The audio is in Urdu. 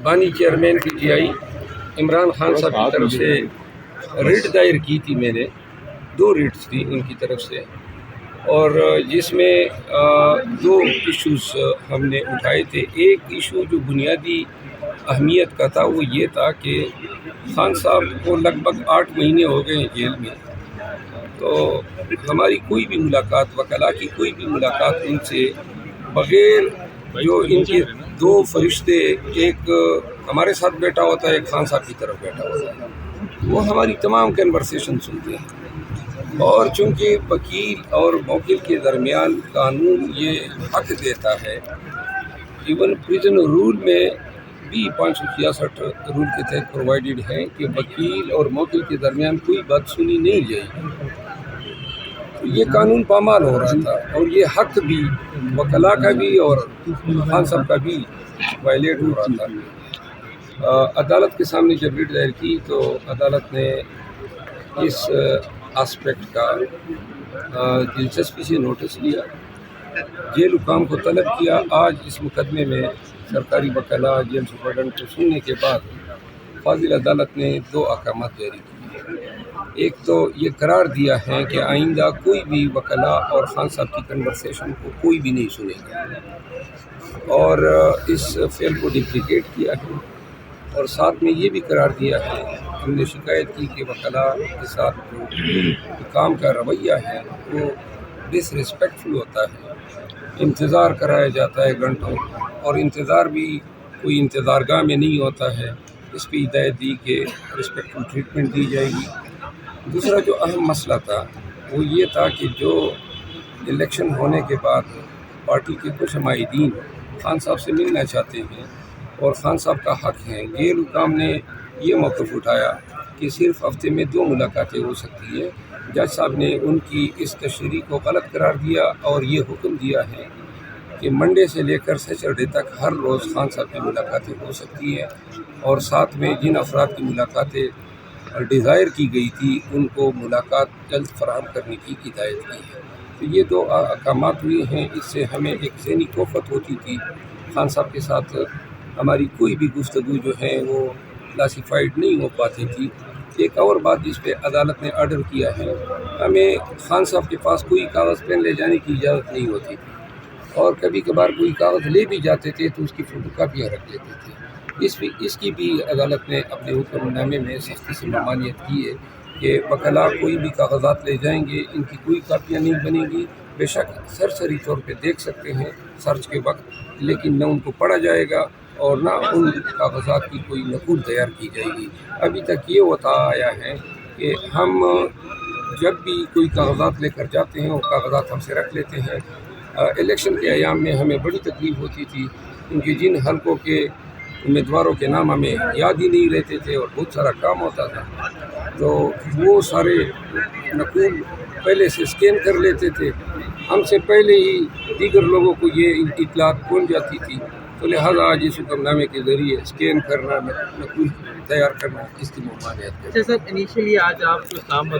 بانی chairman P T I Imran Khan صاحب کی طرف سے ریٹ دائر کی تھی میں نے، 2 ریٹس تھی ان کی طرف سے، اور جس میں 2 ایشوز ہم نے اٹھائے تھے۔ ایک ایشو جو بنیادی اہمیت کا تھا وہ یہ تھا کہ خان صاحب کو لگ بھگ 8 مہینے ہو گئے ہیں جیل میں، تو ہماری کوئی بھی ملاقات، وکلاء کی کوئی بھی ملاقات ان سے بغیر جو ان کے 2 فرشتے، ایک ہمارے ساتھ بیٹھا ہوتا ہے، ایک خان صاحب کی طرف بیٹھا ہوتا ہے، وہ ہماری تمام کنورسیشن سنتے ہیں۔ اور چونکہ وکیل اور موکل کے درمیان قانون یہ حق دیتا ہے، ایون پریزن رول میں بھی 566 رول کے تحت پرووائڈڈ ہے کہ وکیل اور موکل کے درمیان کوئی بات سنی نہیں جائے گی، تو یہ قانون پامال ہو رہا تھا، اور یہ حق بھی وکلاء کا بھی اور خان صاحب کا بھی وائلیٹ ہو رہا تھا۔ عدالت کے سامنے جب ریٹ دائر کی تو عدالت نے اس آسپیکٹ کا دلچسپی سے نوٹس لیا، جیل حکام کو طلب کیا۔ آج اس مقدمے میں سرکاری وکلاء جیل سپرڈنٹ کو سننے کے بعد فاضل عدالت نے 2 احکامات جاری کیے۔ ایک تو یہ قرار دیا ہے کہ آئندہ کوئی بھی وکلاء اور خان صاحب کی کنورسیشن کو کوئی بھی نہیں سنے گا، اور اس فعل کو ڈپلیکیٹ کیا ہے، اور ساتھ میں یہ بھی قرار دیا ہے، ہم نے شکایت کی کہ وکلاء کے ساتھ جو حکام کا رویہ ہے وہ ڈس ریسپیکٹفل ہوتا ہے، انتظار کرایا جاتا ہے گھنٹوں، اور انتظار بھی کوئی انتظار گاہ میں نہیں ہوتا ہے۔ اس پہ ہدایت دی کہ رسپیکٹفل ٹریٹمنٹ دی جائے گی۔ دوسرا جو اہم مسئلہ تھا وہ یہ تھا کہ جو الیکشن ہونے کے بعد پارٹی کے کچھ معاہدین خان صاحب سے ملنا چاہتے ہیں اور خان صاحب کا حق ہے، جیل حکام نے یہ موقف اٹھایا کہ صرف ہفتے میں 2 ملاقاتیں ہو سکتی ہیں۔ جج صاحب نے ان کی اس تشریح کو غلط قرار دیا اور یہ حکم دیا ہے کہ منڈے سے لے کر سیچرڈے تک ہر روز خان صاحب کی ملاقاتیں ہو سکتی ہیں، اور ساتھ میں جن افراد کی ملاقاتیں ڈیزائر کی گئی تھی ان کو ملاقات جلد فراہم کرنے کی ہدایت کی ہے۔ تو یہ 2 احکامات ہوئے ہیں، اس سے ہمیں ایک ذہنی کوفت ہوتی تھی، خان صاحب کے ساتھ ہماری کوئی بھی گفتگو جو ہے وہ کلاسیفائڈ نہیں ہو پاتی تھی۔ ایک اور بات جس پہ عدالت نے آرڈر کیا ہے، ہمیں خان صاحب کے پاس کوئی کاغذ پین لے جانے کی اجازت نہیں ہوتی تھی، اور کبھی کبھار کوئی کاغذ لے بھی جاتے تھے تو اس کی فوٹو کاپیاں رکھ لیتے تھے۔ اس کی بھی عدالت نے اپنے حکم نامے میں سختی سے ممانعت کی ہے کہ وکلاء کوئی بھی کاغذات لے جائیں گے، ان کی کوئی کاپیاں نہیں بنیں گی، بے شک سرسری طور پہ دیکھ سکتے ہیں سرچ کے وقت، لیکن نہ ان کو پڑھا جائے گا اور نہ ان کاغذات کی کوئی نقول تیار کی جائے گی۔ ابھی تک یہ ہوتا آیا ہے کہ ہم جب بھی کوئی کاغذات لے کر جاتے ہیں وہ کاغذات ہم سے رکھ لیتے ہیں۔ الیکشن کے ایام میں ہمیں بڑی تکلیف ہوتی تھی، کیونکہ جن حلقوں کے امیدواروں کے نام ہمیں یاد ہی نہیں رہتے تھے اور بہت سارا کام ہوتا تھا، تو وہ سارے نقول پہلے سے اسکین کر لیتے تھے، ہم سے پہلے ہی دیگر لوگوں کو یہ اطلاعات پہنچ جاتی تھی، تو لہٰذا آج اس حکم نامے کے ذریعے اسکین کرنا، نقول تیار کرنا، اس کی ممانعت ہے۔ سر انیشلی آج آپ جو